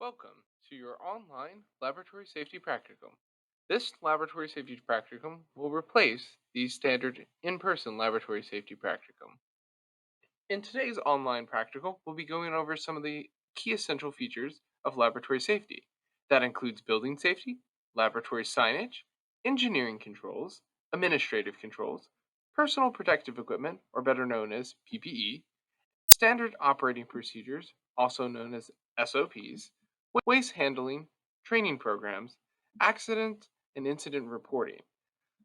Welcome to your online laboratory safety practicum. This laboratory safety practicum will replace the standard in-person laboratory safety practicum. In today's online practical, we'll be going over some of the key essential features of laboratory safety. That includes building safety, laboratory signage, engineering controls, administrative controls, personal protective equipment, or better known as PPE, standard operating procedures, also known as SOPs, waste handling, training programs, accident and incident reporting.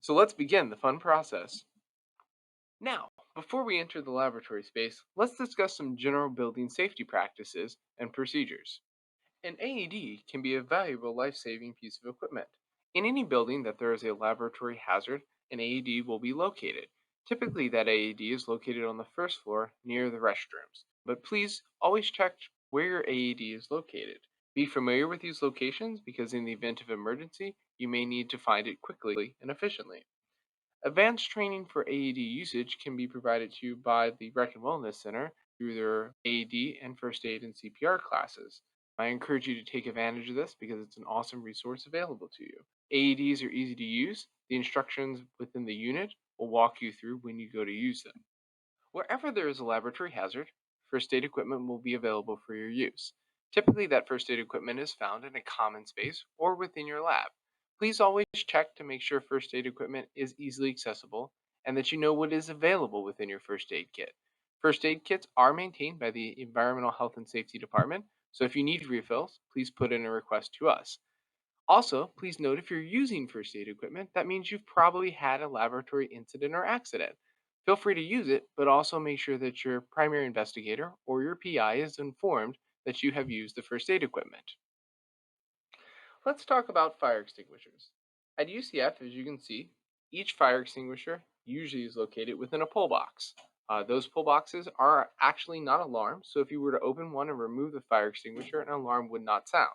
So let's begin the fun process. Now, before we enter the laboratory space, let's discuss some general building safety practices and procedures. An AED can be a valuable life saving piece of equipment. In any building that there is a laboratory hazard, an AED will be located. Typically, that AED is located on the first floor near the restrooms. But please always check where your AED is located. Be familiar with these locations because, in the event of emergency, you may need to find it quickly and efficiently. Advanced training for AED usage can be provided to you by the Rec and Wellness Center through their AED and first aid and CPR classes. I encourage you to take advantage of this because it's an awesome resource available to you. AEDs are easy to use. The instructions within the unit will walk you through when you go to use them. Wherever there is a laboratory hazard, first aid equipment will be available for your use. Typically, that first aid equipment is found in a common space or within your lab. Please always check to make sure first aid equipment is easily accessible and that you know what is available within your first aid kit. First aid kits are maintained by the Environmental Health and Safety Department, so if you need refills, please put in a request to us. Also, please note if you're using first aid equipment, that means you've probably had a laboratory incident or accident. Feel free to use it, but also make sure that your primary investigator or your PI is informed that you have used the first aid equipment. Let's talk about fire extinguishers. At UCF, as you can see, each fire extinguisher usually is located within a pull box. Those pull boxes are actually not alarmed, so if you were to open one and remove the fire extinguisher, an alarm would not sound.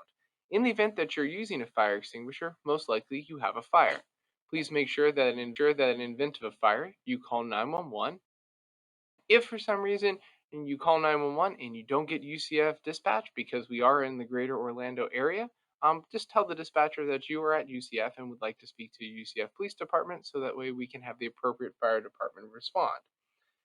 In the event that you're using a fire extinguisher, most likely you have a fire. Please make sure that in the event of a fire, you call 911. If for some reason you call 911 and you don't get UCF dispatch because we are in the greater Orlando area, just tell the dispatcher that you are at UCF and would like to speak to UCF Police Department so that way we can have the appropriate fire department respond.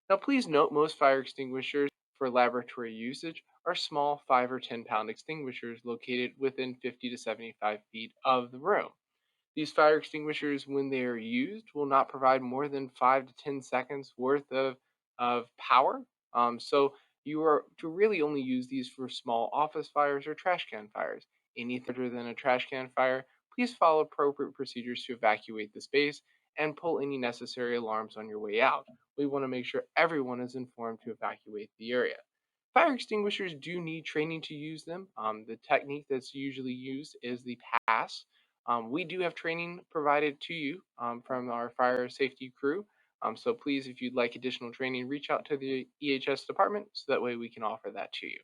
Now, please note most fire extinguishers for laboratory usage are small 5 or 10-pound extinguishers located within 50 to 75 feet of the room. These fire extinguishers, when they are used, will not provide more than 5 to 10 seconds worth of power. So you are to really only use these for small office fires or trash can fires. Anything other than a trash can fire, please follow appropriate procedures to evacuate the space and pull any necessary alarms on your way out. We want to make sure everyone is informed to evacuate the area. Fire extinguishers do need training to use them. The technique that's usually used is the pass. We do have training provided to you from our fire safety crew. So please, if you'd like additional training, reach out to the EHS department so that way we can offer that to you.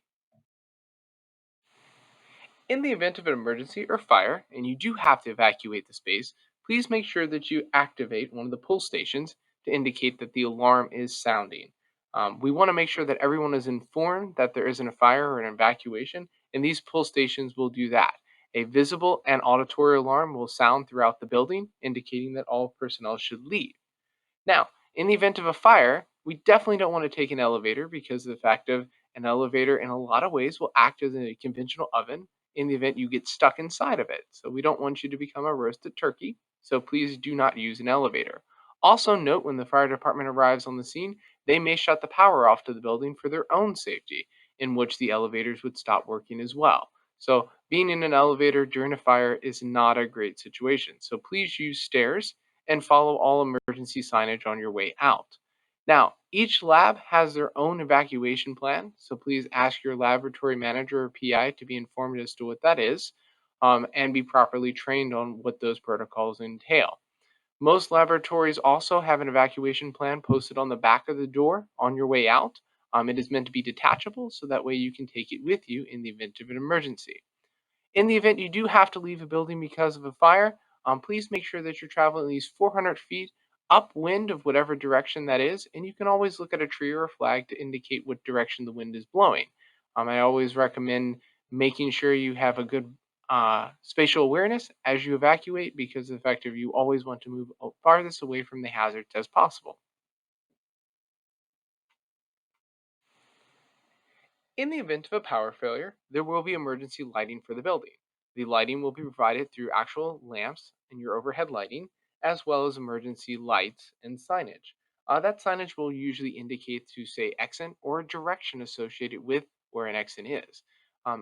In the event of an emergency or fire, and you do have to evacuate the space, please make sure that you activate one of the pull stations to indicate that the alarm is sounding. We want to make sure that everyone is informed that there isn't a fire or an evacuation, and these pull stations will do that. A visible and auditory alarm will sound throughout the building, indicating that all personnel should leave. Now, in the event of a fire, we definitely don't want to take an elevator because of the fact of an elevator in a lot of ways will act as a conventional oven in the event you get stuck inside of it. So we don't want you to become a roasted turkey. So please do not use an elevator. Also note when the fire department arrives on the scene, they may shut the power off to the building for their own safety, in which the elevators would stop working as well. So being in an elevator during a fire is not a great situation. So please use stairs and follow all emergency signage on your way out. Now, each lab has their own evacuation plan, so please ask your laboratory manager or PI to be informed as to what that is and be properly trained on what those protocols entail. Most laboratories also have an evacuation plan posted on the back of the door on your way out. It is meant to be detachable, so that way you can take it with you in the event of an emergency. In the event you do have to leave a building because of a fire, please make sure that you're traveling at least 400 feet upwind of whatever direction that is, and you can always look at a tree or a flag to indicate what direction the wind is blowing. I always recommend making sure you have a good spatial awareness as you evacuate, because of the fact of you always want to move farthest away from the hazards as possible. In the event of a power failure, there will be emergency lighting for the building. The lighting will be provided through actual lamps and your overhead lighting, as well as emergency lights and signage. That signage will usually indicate to say exit or a direction associated with where an exit is.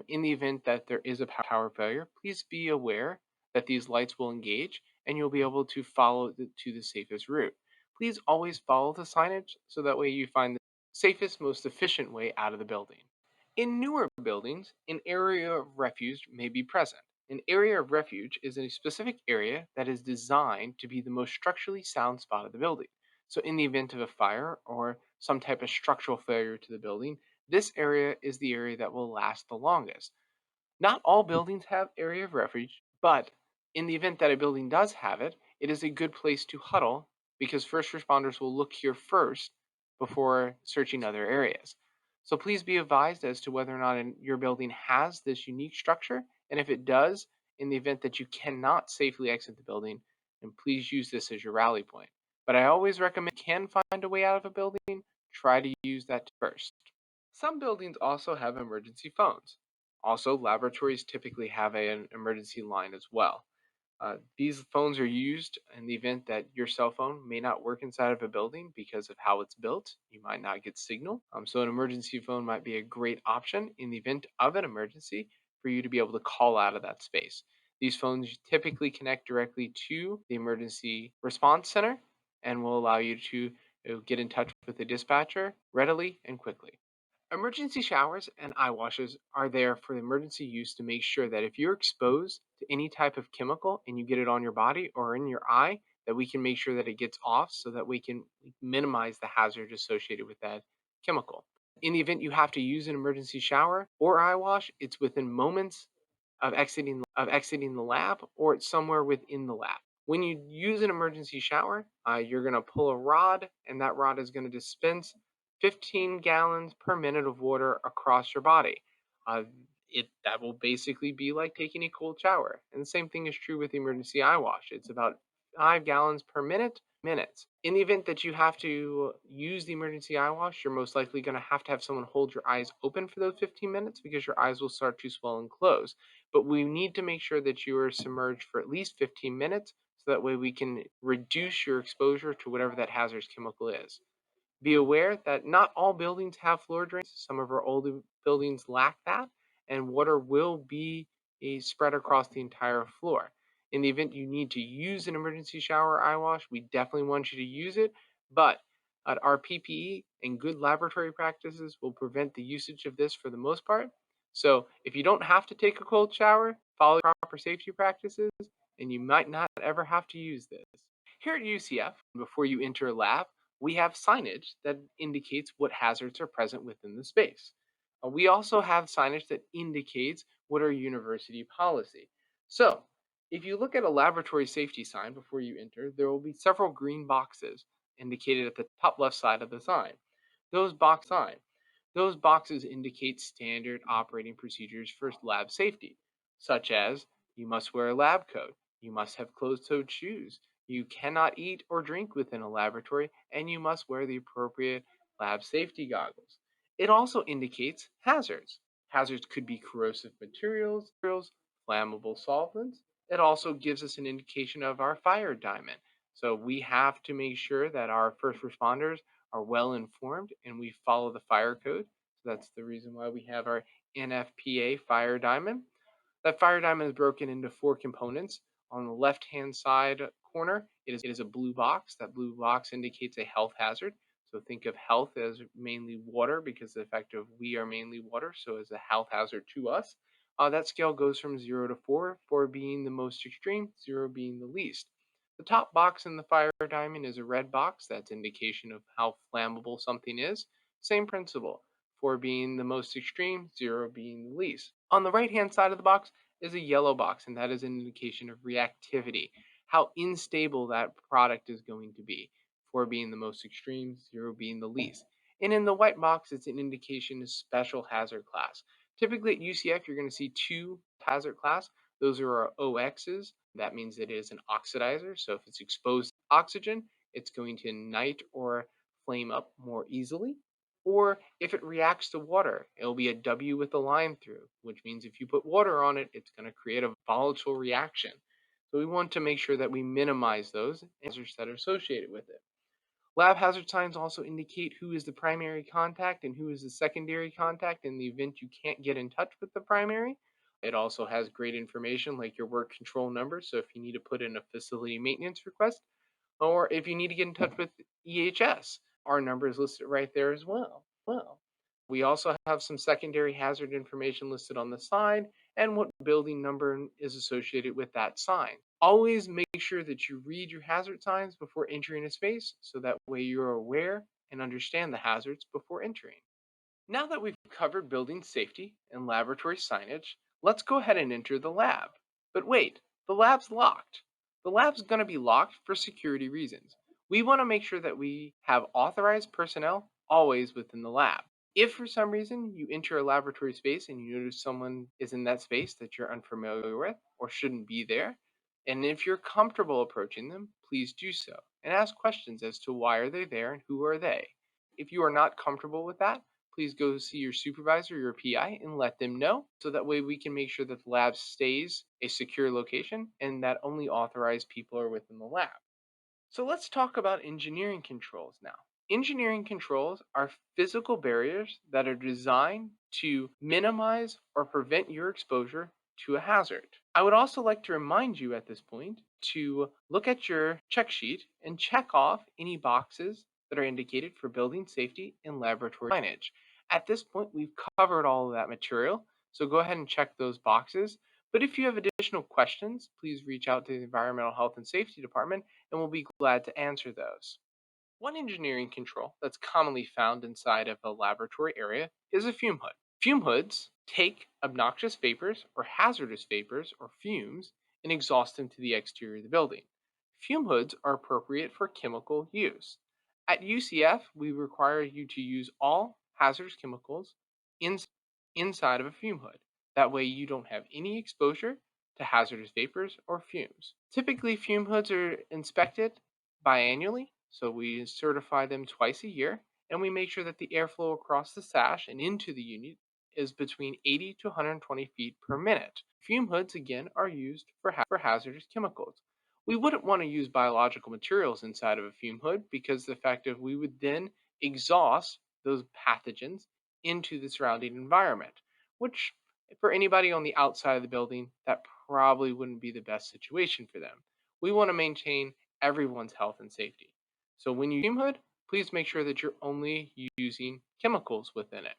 In the event that there is a power failure, please be aware that these lights will engage and you'll be able to follow to the safest route. Please always follow the signage so that way you find the safest, most efficient way out of the building. In newer buildings, an area of refuge may be present. An area of refuge is a specific area that is designed to be the most structurally sound spot of the building. So, in the event of a fire or some type of structural failure to the building, this area is the area that will last the longest. Not all buildings have area of refuge, but in the event that a building does have it, it is a good place to huddle because first responders will look here first before searching other areas. So please be advised as to whether or not your building has this unique structure, and if it does, in the event that you cannot safely exit the building, then please use this as your rally point. But I always recommend if you can find a way out of a building, try to use that first. Some buildings also have emergency phones. Also, laboratories typically have an emergency line as well. These phones are used in the event that your cell phone may not work inside of a building because of how it's built. You might not get signal. So, an emergency phone might be a great option in the event of an emergency for you to be able to call out of that space. These phones typically connect directly to the emergency response center and will allow you to get in touch with the dispatcher readily and quickly. Emergency showers and eye washes are there for emergency use to make sure that if you're exposed to any type of chemical and you get it on your body or in your eye, that we can make sure that it gets off so that we can minimize the hazard associated with that chemical. In the event you have to use an emergency shower or eye wash, it's within moments of exiting the lab, or it's somewhere within the lab. When you use an emergency shower, you're going to pull a rod, and that rod is going to dispense 15 gallons per minute of water across your body. Uh, that will basically be like taking a cold shower. And the same thing is true with the emergency eye wash. It's about 5 gallons per minutes. In the event that you have to use the emergency eye wash, you're most likely going to have someone hold your eyes open for those 15 minutes because your eyes will start to swell and close. But we need to make sure that you are submerged for at least 15 minutes so that way we can reduce your exposure to whatever that hazardous chemical is. Be aware that not all buildings have floor drains. Some of our older buildings lack that, and water will be spread across the entire floor. In the event you need to use an emergency shower or eye wash, we definitely want you to use it, but our PPE and good laboratory practices will prevent the usage of this for the most part. So if you don't have to take a cold shower, follow proper safety practices, and you might not ever have to use this. Here at UCF, before you enter a lab, we have signage that indicates what hazards are present within the space. We also have signage that indicates what are university policy. So, if you look at a laboratory safety sign before you enter, there will be several green boxes indicated at the top left side of the sign. Those boxes indicate standard operating procedures for lab safety, such as you must wear a lab coat, you must have closed-toed shoes, you cannot eat or drink within a laboratory, and you must wear the appropriate lab safety goggles. It also indicates hazards. Hazards could be corrosive materials, flammable solvents. It also gives us an indication of our fire diamond. So we have to make sure that our first responders are well informed and we follow the fire code. So that's the reason why we have our NFPA fire diamond. That fire diamond is broken into four components. On the left-hand side corner, it is a blue box. That blue box indicates a health hazard. So think of health as mainly water because the effect of we are mainly water, so as a health hazard to us. That scale goes from 0 to 4, 4 being the most extreme, 0 being the least. The top box in the fire diamond is a red box. That's indication of how flammable something is. Same principle, 4 being the most extreme, 0 being the least. On the right-hand side of the box is a yellow box, and that is an indication of reactivity, how unstable that product is going to be, 4 being the most extreme, 0 being the least. And in the white box, it's an indication of special hazard class. Typically at UCF, you're going to see two hazard class. Those are our OXs. That means it is an oxidizer. So if it's exposed to oxygen, it's going to ignite or flame up more easily. Or if it reacts to water, it'll be a W with a line through, which means if you put water on it, it's going to create a volatile reaction. So we want to make sure that we minimize those hazards that are associated with it. Lab hazard signs also indicate who is the primary contact and who is the secondary contact in the event you can't get in touch with the primary. It also has great information like your work control number. So if you need to put in a facility maintenance request, or if you need to get in touch with EHS, our number is listed right there as well. We also have some secondary hazard information listed on the side and what building number is associated with that sign. Always make sure that you read your hazard signs before entering a space so that way you're aware and understand the hazards before entering. Now that we've covered building safety and laboratory signage, let's go ahead and enter the lab. But wait, the lab's locked. The lab's going to be locked for security reasons. We want to make sure that we have authorized personnel always within the lab. If for some reason you enter a laboratory space and you notice someone is in that space that you're unfamiliar with or shouldn't be there, and if you're comfortable approaching them, please do so and ask questions as to why are they there and who are they. If you are not comfortable with that, please go see your supervisor or your PI and let them know so that way we can make sure that the lab stays a secure location and that only authorized people are within the lab. So let's talk about engineering controls now. Engineering controls are physical barriers that are designed to minimize or prevent your exposure to a hazard. I would also like to remind you at this point to look at your check sheet and check off any boxes that are indicated for building safety and laboratory signage. At this point, we've covered all of that material, so go ahead and check those boxes. But if you have additional questions, please reach out to the Environmental Health and Safety Department and we'll be glad to answer those. One engineering control that's commonly found inside of a laboratory area is a fume hood. Fume hoods take obnoxious vapors or hazardous vapors or fumes and exhaust them to the exterior of the building. Fume hoods are appropriate for chemical use. At UCF, we require you to use all hazardous chemicals in, inside of a fume hood. That way, you don't have any exposure to hazardous vapors or fumes. Typically, fume hoods are inspected biannually, so we certify them twice a year, and we make sure that the airflow across the sash and into the unit is between 80 to 120 feet per minute. Fume hoods, again, are used for hazardous chemicals. We wouldn't want to use biological materials inside of a fume hood because the fact of we would then exhaust those pathogens into the surrounding environment, which for anybody on the outside of the building, that probably wouldn't be the best situation for them. We want to maintain everyone's health and safety. So when you fume hood, please make sure that you're only using chemicals within it.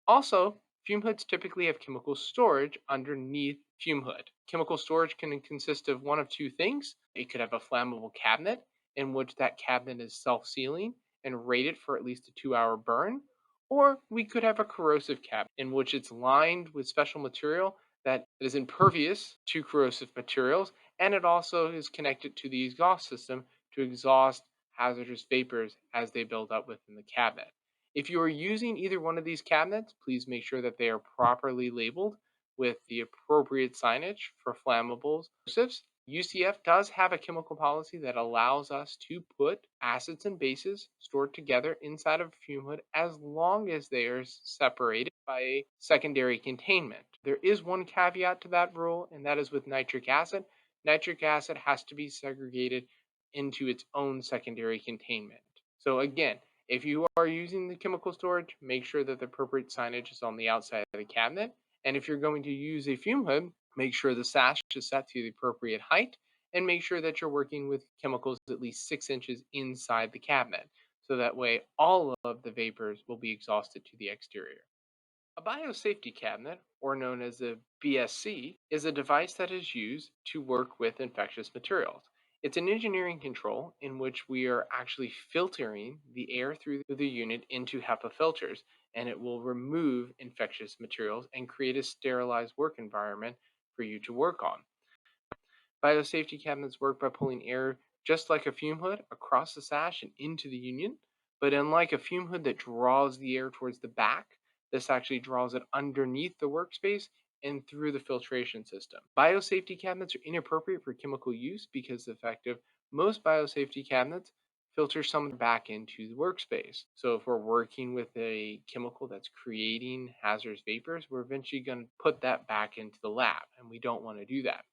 Also, fume hoods typically have chemical storage underneath fume hood. Chemical storage can consist of one of two things. It could have a flammable cabinet in which that cabinet is self-sealing and rated for at least a 2-hour burn, or we could have a corrosive cabinet in which it's lined with special material that is impervious to corrosive materials, and it also is connected to the exhaust system to exhaust hazardous vapors as they build up within the cabinet. If you are using either one of these cabinets, please make sure that they are properly labeled with the appropriate signage for flammables. UCF does have a chemical policy that allows us to put acids and bases stored together inside of a fume hood as long as they are separated by a secondary containment. There is one caveat to that rule, and that is with nitric acid. Nitric acid has to be segregated into its own secondary containment. So again, if you are using the chemical storage, make sure that the appropriate signage is on the outside of the cabinet. And if you're going to use a fume hood, make sure the sash is set to the appropriate height and make sure that you're working with chemicals at least 6 inches inside the cabinet. So that way all of the vapors will be exhausted to the exterior. A biosafety cabinet, or known as a BSC, is a device that is used to work with infectious materials. It's an engineering control in which we are actually filtering the air through the unit into HEPA filters, and it will remove infectious materials and create a sterilized work environment for you to work on. Biosafety cabinets work by pulling air just like a fume hood across the sash and into the unit, but unlike a fume hood that draws the air towards the back, This actually draws it underneath the workspace and through the filtration system. Biosafety cabinets are inappropriate for chemical use because effective most biosafety cabinets filter some back into the workspace. So if we're working with a chemical that's creating hazardous vapors, we're eventually going to put that back into the lab, and we don't want to do that.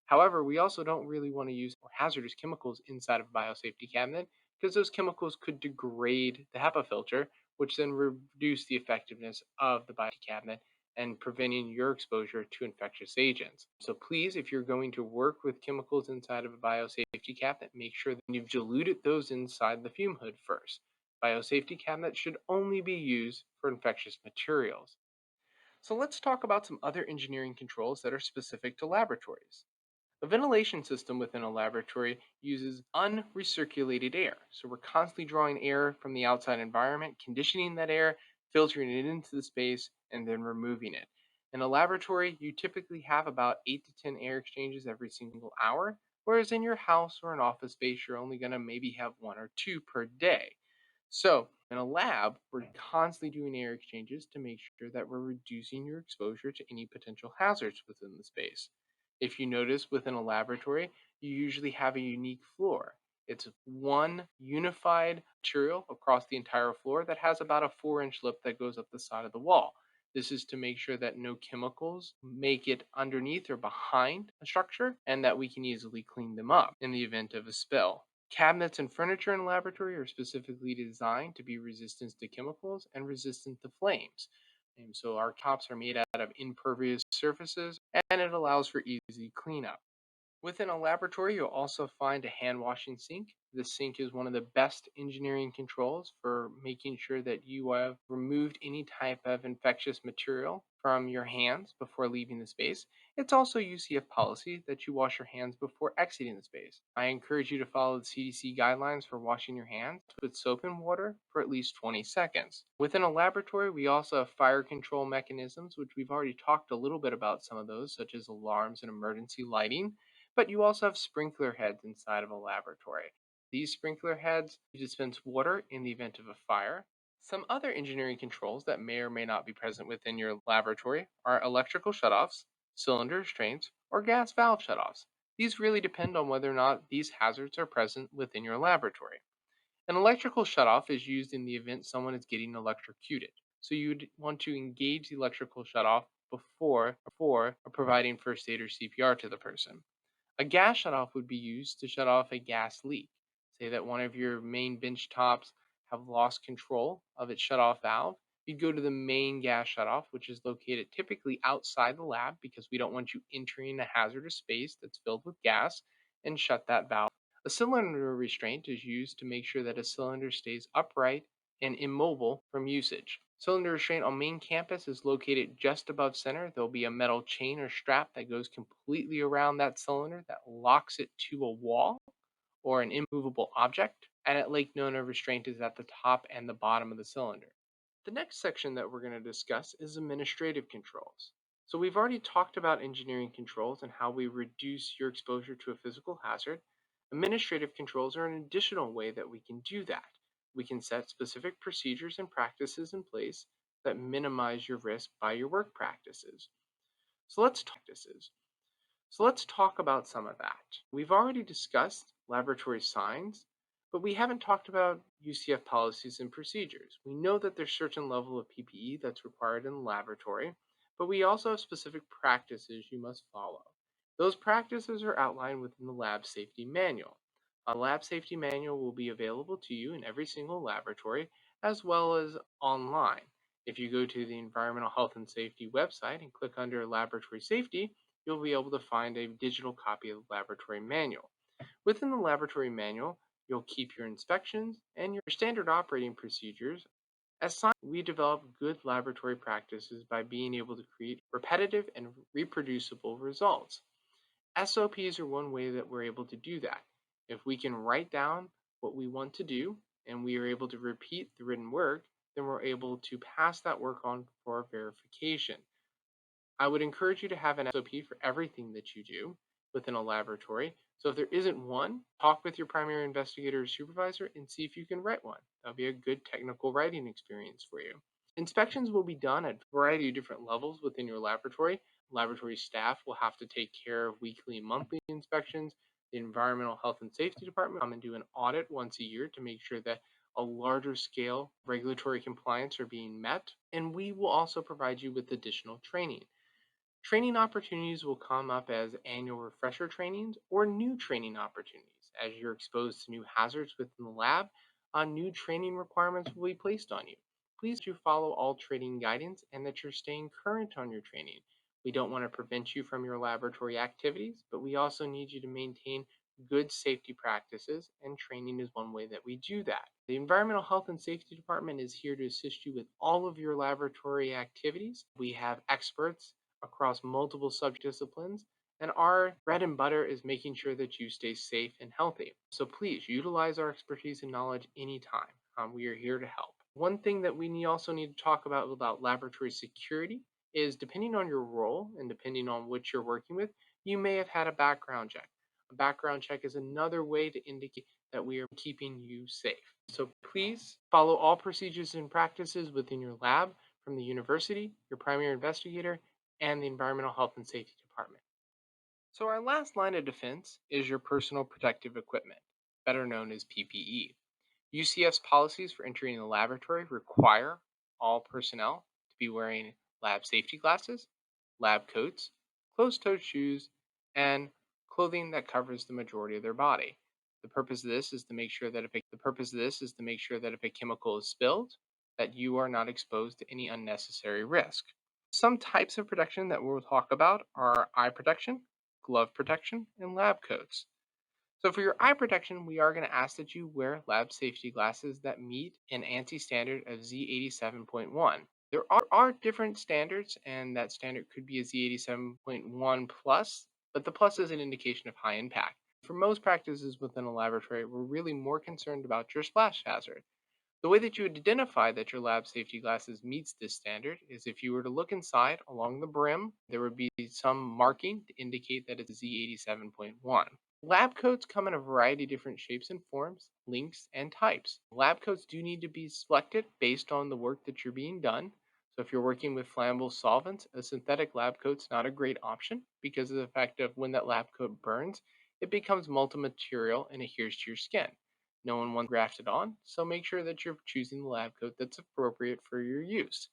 However, we also don't really want to use hazardous chemicals inside of a biosafety cabinet because those chemicals could degrade the HEPA filter, which then reduce the effectiveness of the biosafety cabinet and preventing your exposure to infectious agents. So please, if you're going to work with chemicals inside of a biosafety cabinet, make sure that you've diluted those inside the fume hood first. Biosafety cabinets should only be used for infectious materials. So let's talk about some other engineering controls that are specific to laboratories. A ventilation system within a laboratory uses unrecirculated air. So we're constantly drawing air from the outside environment, conditioning that air, filtering it into the space, and then removing it. In a laboratory, you typically have about 8 to 10 air exchanges every single hour, whereas in your house or an office space, you're only going to maybe have one or two per day. So, in a lab, we're constantly doing air exchanges to make sure that we're reducing your exposure to any potential hazards within the space. If you notice within a laboratory, you usually have a unique floor. It's one unified material across the entire floor that has about a 4-inch lip that goes up the side of the wall. This is to make sure that no chemicals make it underneath or behind a structure and that we can easily clean them up in the event of a spill. Cabinets and furniture in a laboratory are specifically designed to be resistant to chemicals and resistant to flames. And so our tops are made out of impervious surfaces and it allows for easy cleanup. Within a laboratory, you'll also find a hand washing sink. This sink is one of the best engineering controls for making sure that you have removed any type of infectious material from your hands before leaving the space. It's also UCF policy that you wash your hands before exiting the space. I encourage you to follow the CDC guidelines for washing your hands with soap and water for at least 20 seconds. Within a laboratory, we also have fire control mechanisms, which we've already talked a little bit about some of those, such as alarms and emergency lighting, but you also have sprinkler heads inside of a laboratory. These sprinkler heads dispense water in the event of a fire. Some other engineering controls that may or may not be present within your laboratory are electrical shutoffs, cylinder restraints, or gas valve shutoffs. These really depend on whether or not these hazards are present within your laboratory. An electrical shutoff is used in the event someone is getting electrocuted. So you'd want to engage the electrical shutoff before providing first aid or CPR to the person. A gas shutoff would be used to shut off a gas leak. Say that one of your main bench tops have lost control of its shutoff valve. You'd go to the main gas shutoff, which is located typically outside the lab because we don't want you entering a hazardous space that's filled with gas, and shut that valve. A cylinder restraint is used to make sure that a cylinder stays upright and immobile from usage. Cylinder restraint on main campus is located just above center. There'll be a metal chain or strap that goes completely around that cylinder that locks it to a wall or an immovable object. And at Lake Nona, restraint is at the top and the bottom of the cylinder. The next section that we're going to discuss is administrative controls. So we've already talked about engineering controls and how we reduce your exposure to a physical hazard. Administrative controls are an additional way that we can do that. We can set specific procedures and practices in place that minimize your risk by your work practices. So let's talk about some of that. We've already discussed laboratory signs, but we haven't talked about UCF policies and procedures. We know that there's certain level of PPE that's required in the laboratory, but we also have specific practices you must follow. Those practices are outlined within the lab safety manual. A lab safety manual will be available to you in every single laboratory as well as online. If you go to the Environmental Health and Safety website and click under Laboratory Safety, you'll be able to find a digital copy of the laboratory manual. Within the laboratory manual, you'll keep your inspections and your standard operating procedures. As scientists, we develop good laboratory practices by being able to create repetitive and reproducible results. SOPs are one way that we're able to do that. If we can write down what we want to do and we are able to repeat the written work, then we're able to pass that work on for verification. I would encourage you to have an SOP for everything that you do within a laboratory. So if there isn't one, talk with your primary investigator or supervisor and see if you can write one. That'll be a good technical writing experience for you. Inspections will be done at a variety of different levels within your laboratory. Laboratory staff will have to take care of weekly and monthly inspections. The Environmental Health and Safety Department will come and do an audit once a year to make sure that a larger scale regulatory compliance are being met. And we will also provide you with additional training. Training opportunities will come up as annual refresher trainings or new training opportunities. As you're exposed to new hazards within the lab, new training requirements will be placed on you. Please do follow all training guidance and that you're staying current on your training. We don't want to prevent you from your laboratory activities, but we also need you to maintain good safety practices, and training is one way that we do that. The Environmental Health and Safety Department is here to assist you with all of your laboratory activities. We have experts across multiple subdisciplines, and our bread and butter is making sure that you stay safe and healthy. So please utilize our expertise and knowledge anytime. We are here to help. One thing that we also need to talk about laboratory security is depending on your role and depending on what you're working with, you may have had a background check. A background check is another way to indicate that we are keeping you safe. So please follow all procedures and practices within your lab from the university, your primary investigator, and the Environmental Health and Safety Department. So, our last line of defense is your personal protective equipment, better known as PPE. UCF's policies for entering the laboratory require all personnel to be wearing lab safety glasses, lab coats, closed-toed shoes, and clothing that covers the majority of their body. The purpose of this is to make sure that if a chemical is spilled, that you are not exposed to any unnecessary risk. Some types of protection that we'll talk about are eye protection, glove protection, and lab coats. So for your eye protection, we are going to ask that you wear lab safety glasses that meet an ANSI standard of Z87.1. There are different standards, and that standard could be a Z87.1 plus, but the plus is an indication of high impact. For most practices within a laboratory, we're really more concerned about your splash hazard. The way that you would identify that your lab safety glasses meets this standard is if you were to look inside along the brim, there would be some marking to indicate that it's Z87.1. Lab coats come in a variety of different shapes and forms, lengths, and types. Lab coats do need to be selected based on the work that you're being done. So if you're working with flammable solvents, a synthetic lab coat's not a great option because of the fact of when that lab coat burns, it becomes multi-material and adheres to your skin. No one wants grafted on, so make sure that you're choosing the lab coat that's appropriate for your use.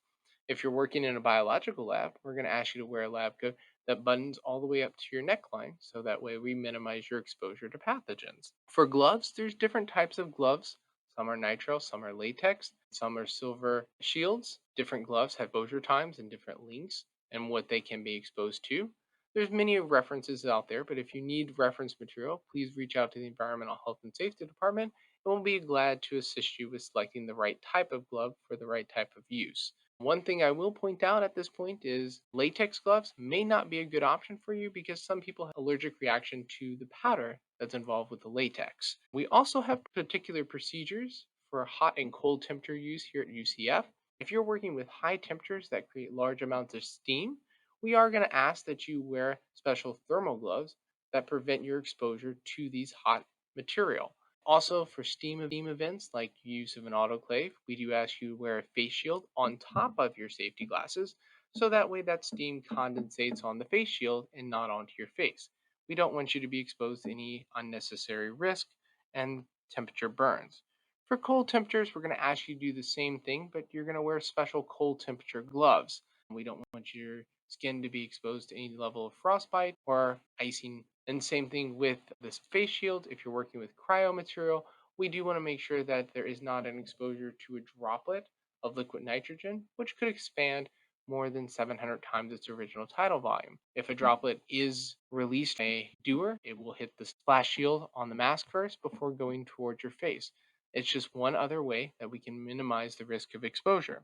If you're working in a biological lab, we're going to ask you to wear a lab coat that buttons all the way up to your neckline, so that way we minimize your exposure to pathogens. For gloves, there's different types of gloves. Some are nitrile, some are latex, some are silver shields. Different gloves have exposure times and different lengths and what they can be exposed to. There's many references out there, but if you need reference material, please reach out to the Environmental Health and Safety Department, and we'll be glad to assist you with selecting the right type of glove for the right type of use. One thing I will point out at this point is latex gloves may not be a good option for you because some people have allergic reaction to the powder that's involved with the latex. We also have particular procedures for hot and cold temperature use here at UCF. If you're working with high temperatures that create large amounts of steam, we are going to ask that you wear special thermal gloves that prevent your exposure to these hot material. Also, for steam events like use of an autoclave, we do ask you to wear a face shield on top of your safety glasses, so that way that steam condensates on the face shield and not onto your face. We don't want you to be exposed to any unnecessary risk and temperature burns. For cold temperatures, we're going to ask you to do the same thing, but you're going to wear special cold temperature gloves. We don't want your skin to be exposed to any level of frostbite or icing. And same thing with this face shield. If you're working with cryo material, we do want to make sure that there is not an exposure to a droplet of liquid nitrogen, which could expand more than 700 times its original tidal volume. If a droplet is released by a dewar, it will hit the splash shield on the mask first before going towards your face. It's just one other way that we can minimize the risk of exposure.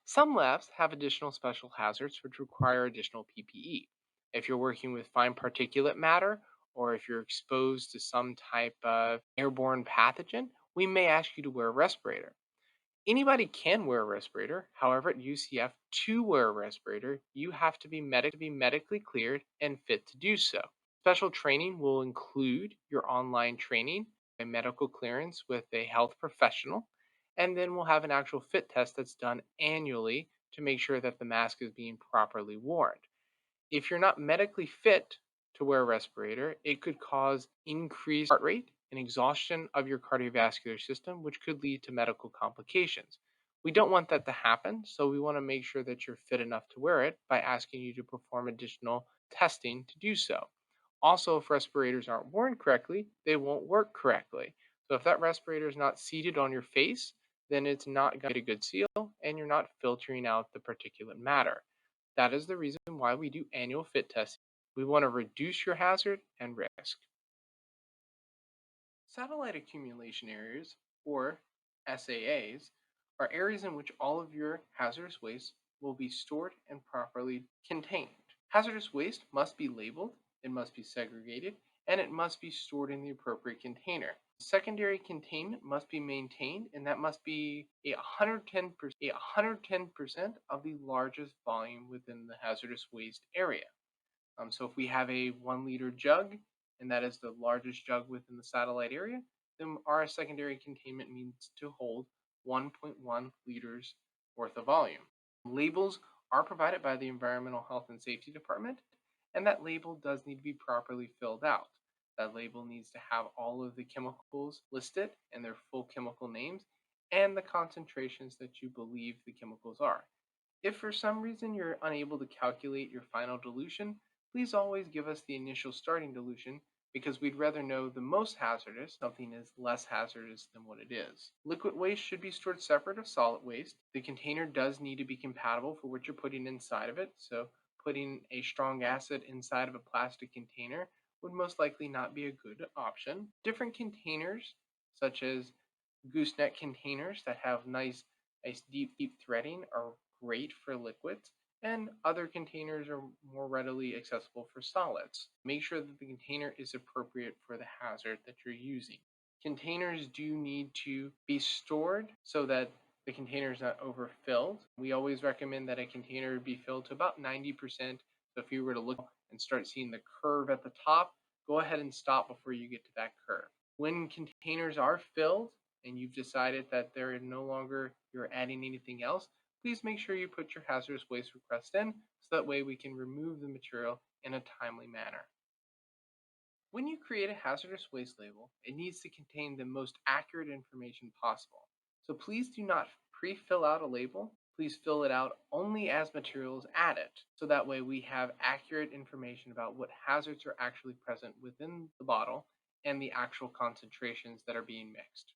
Some labs have additional special hazards which require additional PPE. If you're working with fine particulate matter or if you're exposed to some type of airborne pathogen, we may ask you to wear a respirator. Anybody can wear a respirator. However, at UCF, to wear a respirator, you have to be medically cleared and fit to do so. Special training will include your online training, a medical clearance with a health professional, And then we'll have an actual fit test that's done annually to make sure that the mask is being properly worn. If you're not medically fit to wear a respirator, it could cause increased heart rate and exhaustion of your cardiovascular system, which could lead to medical complications. We don't want that to happen, so we want to make sure that you're fit enough to wear it by asking you to perform additional testing to do so. Also, if respirators aren't worn correctly, they won't work correctly. So if that respirator is not seated on your face, then it's not going to get a good seal and you're not filtering out the particulate matter. That is the reason why we do annual fit testing. We want to reduce your hazard and risk. Satellite accumulation areas, or SAAs, are areas in which all of your hazardous waste will be stored and properly contained. Hazardous waste must be labeled, it must be segregated, and it must be stored in the appropriate container. Secondary containment must be maintained, and that must be 110% of the largest volume within the hazardous waste area. So if we have a 1 liter jug, and that is the largest jug within the satellite area, then our secondary containment needs to hold 1.1 liters worth of volume. Labels are provided by the Environmental Health and Safety Department, and that label does need to be properly filled out. That label needs to have all of the chemicals listed and their full chemical names and the concentrations that you believe the chemicals are. If for some reason you're unable to calculate your final dilution, please always give us the initial starting dilution because we'd rather know the most hazardous, something is less hazardous than what it is. Liquid waste should be stored separate of solid waste. The container does need to be compatible for what you're putting inside of it, so putting a strong acid inside of a plastic container would most likely not be a good option. Different containers, such as gooseneck containers that have nice deep threading, are great for liquids, and other containers are more readily accessible for solids. Make sure that the container is appropriate for the hazard that you're using. Containers do need to be stored so that the container is not overfilled. We always recommend that a container be filled to about 90%. So if you were to look and start seeing the curve at the top, go ahead and stop before you get to that curve. When containers are filled and you've decided that they're no longer you're adding anything else, please make sure you put your hazardous waste request in so that way we can remove the material in a timely manner. When you create a hazardous waste label, it needs to contain the most accurate information possible. So please do not pre-fill out a label. Please fill it out only as materials added. So that way we have accurate information about what hazards are actually present within the bottle and the actual concentrations that are being mixed.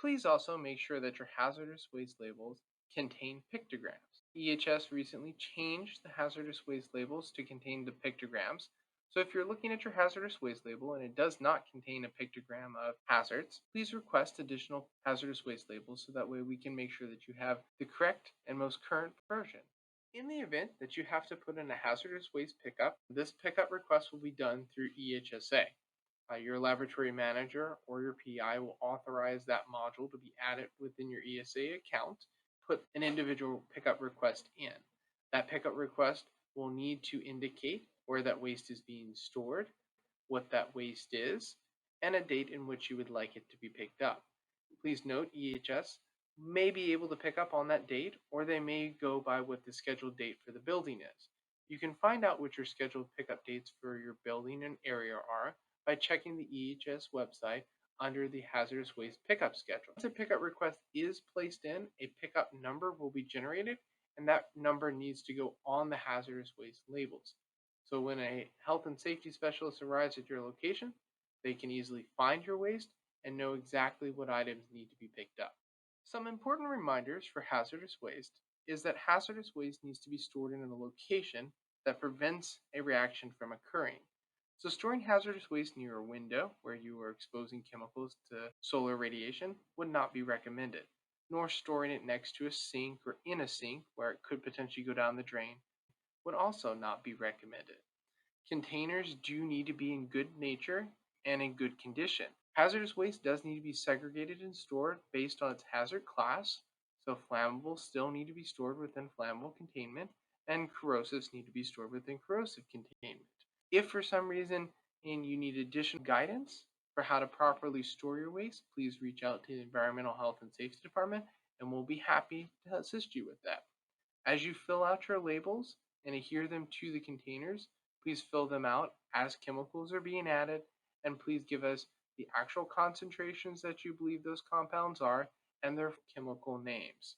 Please also make sure that your hazardous waste labels contain pictograms. EHS recently changed the hazardous waste labels to contain the pictograms. So if you're looking at your hazardous waste label and it does not contain a pictogram of hazards, please request additional hazardous waste labels so that way we can make sure that you have the correct and most current version. In the event that you have to put in a hazardous waste pickup, this pickup request will be done through EHSA. Your laboratory manager or your PI will authorize that module to be added within your ESA account. Put an individual pickup request in. That pickup request will need to indicate where that waste is being stored, what that waste is, and a date in which you would like it to be picked up. Please note EHS may be able to pick up on that date, or they may go by what the scheduled date for the building is. You can find out what your scheduled pickup dates for your building and area are by checking the EHS website under the hazardous waste pickup schedule. Once a pickup request is placed in, a pickup number will be generated, and that number needs to go on the hazardous waste labels. So when a health and safety specialist arrives at your location, they can easily find your waste and know exactly what items need to be picked up. Some important reminders for hazardous waste is that hazardous waste needs to be stored in a location that prevents a reaction from occurring. So storing hazardous waste near a window where you are exposing chemicals to solar radiation would not be recommended, nor storing it next to a sink or in a sink where it could potentially go down the drain would also not be recommended. Containers do need to be in good nature and in good condition. Hazardous waste does need to be segregated and stored based on its hazard class, so flammables still need to be stored within flammable containment, and corrosives need to be stored within corrosive containment. If for some reason and you need additional guidance, For how to properly store your waste, please reach out to the Environmental Health and Safety Department and we'll be happy to assist you with that. As you fill out your labels and adhere them to the containers, please fill them out as chemicals are being added, and please give us the actual concentrations that you believe those compounds are and their chemical names.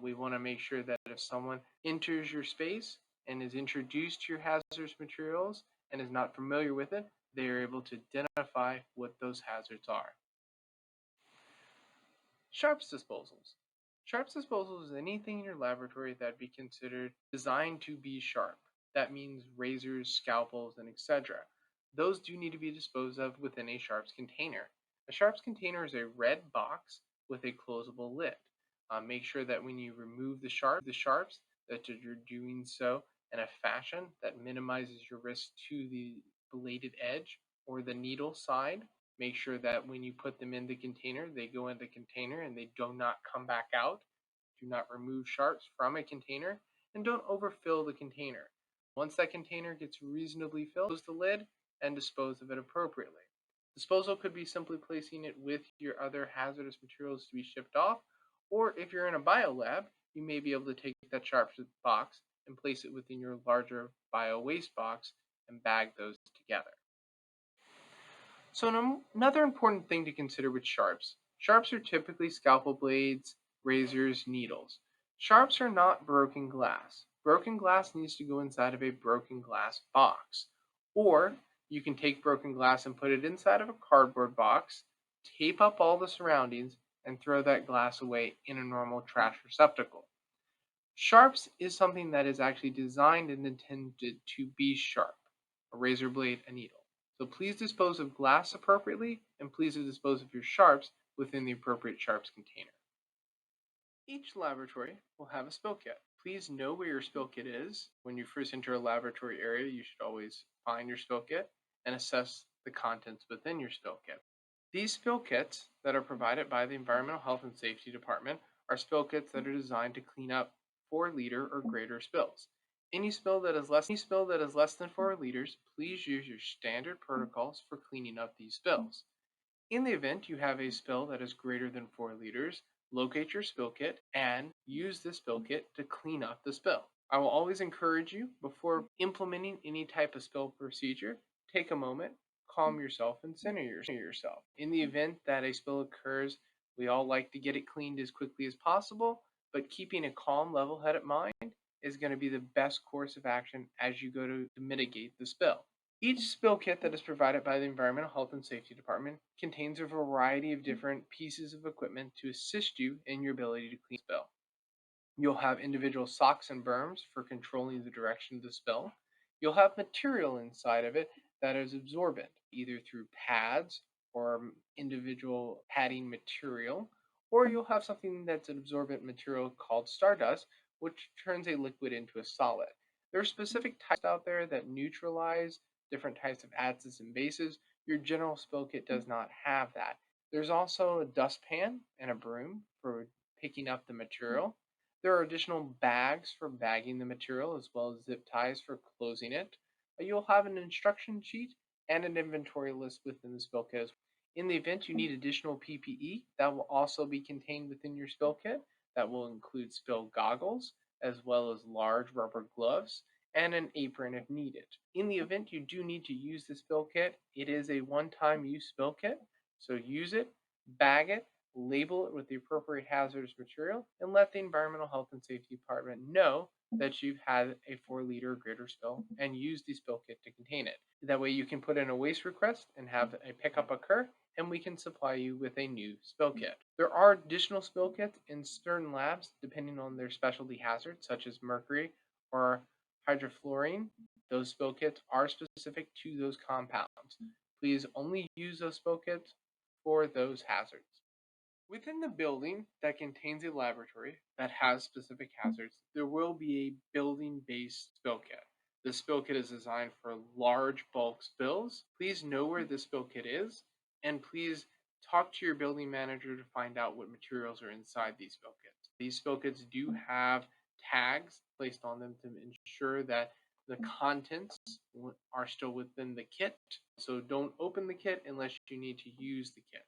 We want to make sure that if someone enters your space and is introduced to your hazardous materials and is not familiar with it, they are able to identify what those hazards are. Sharps disposals. Sharps disposal is anything in your laboratory that be considered designed to be sharp. That means razors, scalpels, and etc. Those do need to be disposed of within a sharps container. A sharps container is a red box with a closable lid. Make sure that when you remove the sharps, that you're doing so in a fashion that minimizes your risk to the bladed edge or the needle side. Make sure that when you put them in the container, they go in the container and they do not come back out. Do not remove sharps from a container and don't overfill the container. Once that container gets reasonably filled, close the lid and dispose of it appropriately. Disposal could be simply placing it with your other hazardous materials to be shipped off, or if you're in a biolab, you may be able to take that sharps box and place it within your larger bio waste box and bag those together. So another important thing to consider with sharps. Sharps are typically scalpel blades, razors, needles. Sharps are not broken glass. Broken glass needs to go inside of a broken glass box. Or you can take broken glass and put it inside of a cardboard box, tape up all the surroundings, and throw that glass away in a normal trash receptacle. Sharps is something that is actually designed and intended to be sharp. A razor blade, a needle. So please dispose of glass appropriately, and please dispose of your sharps within the appropriate sharps container. Each laboratory will have a spill kit. Please know where your spill kit is. When you first enter a laboratory area, you should always find your spill kit and assess the contents within your spill kit. These spill kits that are provided by the Environmental Health and Safety Department are spill kits that are designed to clean up 4-liter or greater spills. Any spill that is less than 4 liters, please use your standard protocols for cleaning up these spills. In the event you have a spill that is greater than 4 liters, locate your spill kit and use this spill kit to clean up the spill. I will always encourage you, before implementing any type of spill procedure, take a moment, calm yourself, and center yourself. In the event that a spill occurs, we all like to get it cleaned as quickly as possible, but keeping a calm, level-headed mind is going to be the best course of action as you go to mitigate the spill. Each spill kit that is provided by the Environmental Health and Safety Department contains a variety of different pieces of equipment to assist you in your ability to clean the spill. You'll have individual socks and berms for controlling the direction of the spill. You'll have material inside of it that is absorbent, either through pads or individual padding material, or you'll have something that's an absorbent material called stardust, which turns a liquid into a solid. There are specific types out there that neutralize different types of acids and bases. Your general spill kit does not have that. There's also a dustpan and a broom for picking up the material. There are additional bags for bagging the material as well as zip ties for closing it. You'll have an instruction sheet and an inventory list within the spill kit. In the event you need additional PPE, that will also be contained within your spill kit. That will include spill goggles, as well as large rubber gloves, and an apron if needed. In the event you do need to use the spill kit, it is a one-time use spill kit, so use it, bag it, label it with the appropriate hazardous material, and let the Environmental Health and Safety Department know that you've had a 4-liter or greater spill and use the spill kit to contain it. That way you can put in a waste request and have a pickup occur, and we can supply you with a new spill kit. There are additional spill kits in certain labs depending on their specialty hazards, such as mercury or hydrofluorine. Those spill kits are specific to those compounds. Please only use those spill kits for those hazards. Within the building that contains a laboratory that has specific hazards, there will be a building-based spill kit. The spill kit is designed for large bulk spills. Please know where the spill kit is, and please talk to your building manager to find out what materials are inside these spill kits. These spill kits do have tags placed on them to ensure that The contents are still within the kit, so don't open the kit unless you need to use the kit.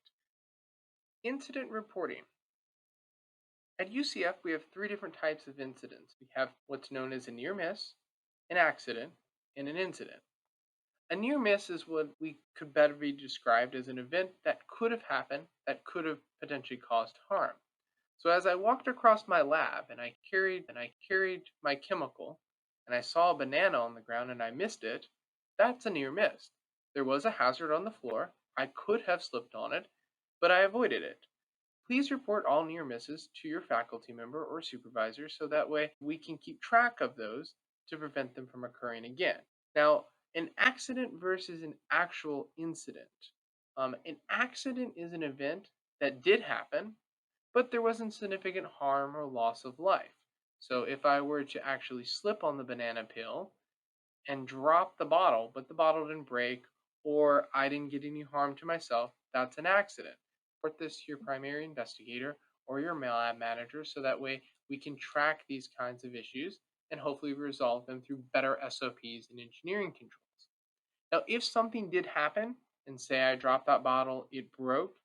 Incident reporting. At UCF, we have 3 different types of incidents. We have what's known as a near miss, an accident, and an incident. A near miss is what we could better be described as an event that could have happened that could have potentially caused harm. So as I walked across my lab and I carried my chemical and I saw a banana on the ground and I missed it, that's a near miss. There was a hazard on the floor. I could have slipped on it, but I avoided it. Please report all near misses to your faculty member or supervisor so that way we can keep track of those to prevent them from occurring again. Now, an accident versus an actual incident. An accident is an event that did happen, but there wasn't significant harm or loss of life. So if I were to actually slip on the banana peel and drop the bottle, but the bottle didn't break, or I didn't get any harm to myself, that's an accident. Report this to your primary investigator or your lab manager so that way we can track these kinds of issues and hopefully resolve them through better SOPs and engineering controls. Now, if something did happen, and say I dropped that bottle, it broke,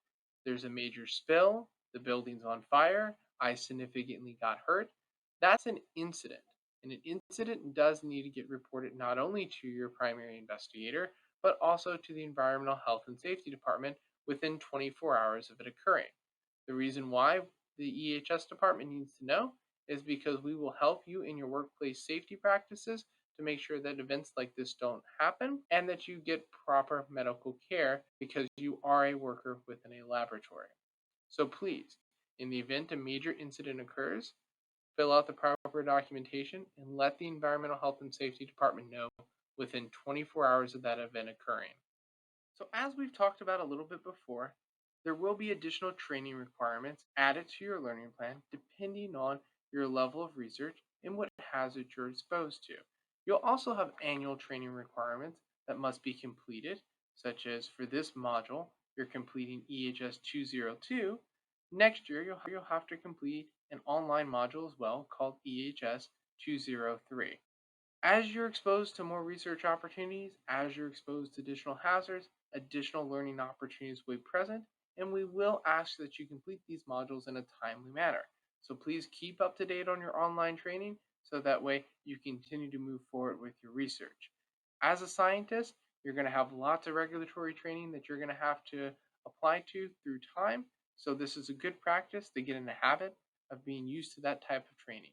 there's a major spill, the building's on fire, I significantly got hurt, that's an incident. And an incident does need to get reported not only to your primary investigator, but also to the Environmental Health and Safety Department within 24 hours of it occurring. The reason why the EHS department needs to know is because we will help you in your workplace safety practices to make sure that events like this don't happen and that you get proper medical care because you are a worker within a laboratory. So please, in the event a major incident occurs, fill out the proper documentation and let the Environmental Health and Safety Department know within 24 hours of that event occurring. So as we've talked about a little bit before, there will be additional training requirements added to your learning plan depending on your level of research and what hazard you're exposed to. You'll also have annual training requirements that must be completed, such as for this module, you're completing EHS202. Next year, you'll have to complete an online module as well called EHS203. As you're exposed to more research opportunities, as you're exposed to additional hazards, additional learning opportunities will be present, and we will ask that you complete these modules in a timely manner. So please keep up to date on your online training so that way you continue to move forward with your research. As a scientist, you're going to have lots of regulatory training that you're going to have to apply to through time. So this is a good practice to get in the habit of being used to that type of training.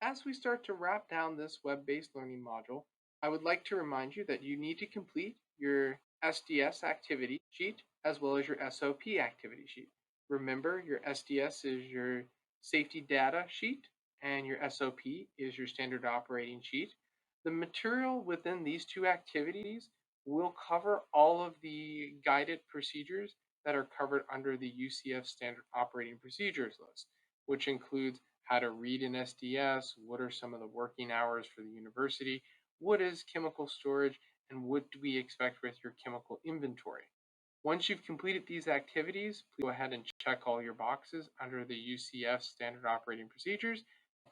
As we start to wrap down this web-based learning module, I would like to remind you that you need to complete your SDS activity sheet as well as your SOP activity sheet. Remember, your SDS is your safety data sheet and your SOP is your standard operating sheet. The material within these 2 activities will cover all of the guided procedures that are covered under the UCF standard operating procedures list, which includes how to read an SDS, what are some of the working hours for the university, what is chemical storage, and what do we expect with your chemical inventory. Once you've completed these activities, please go ahead and check all your boxes under the UCF standard operating procedures.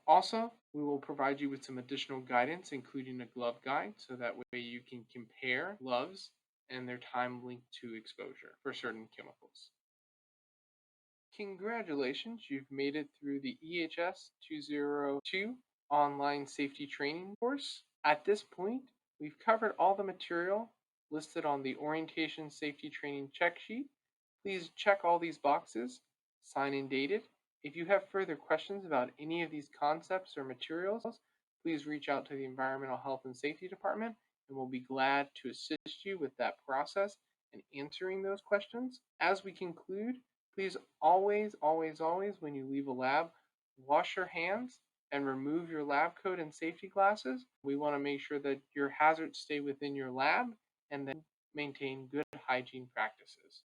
Also, we will provide you with some additional guidance, including a glove guide, so that way you can compare gloves and their time linked to exposure for certain chemicals. Congratulations, you've made it through the EHS202 online safety training course. At this point, we've covered all the material listed on the orientation safety training check sheet. Please check all these boxes, sign and date it. If you have further questions about any of these concepts or materials, please reach out to the Environmental Health and Safety Department and we'll be glad to assist you with that process and answering those questions. As we conclude, please always, when you leave a lab, wash your hands and remove your lab coat and safety glasses. We want to make sure that your hazards stay within your lab and then maintain good hygiene practices.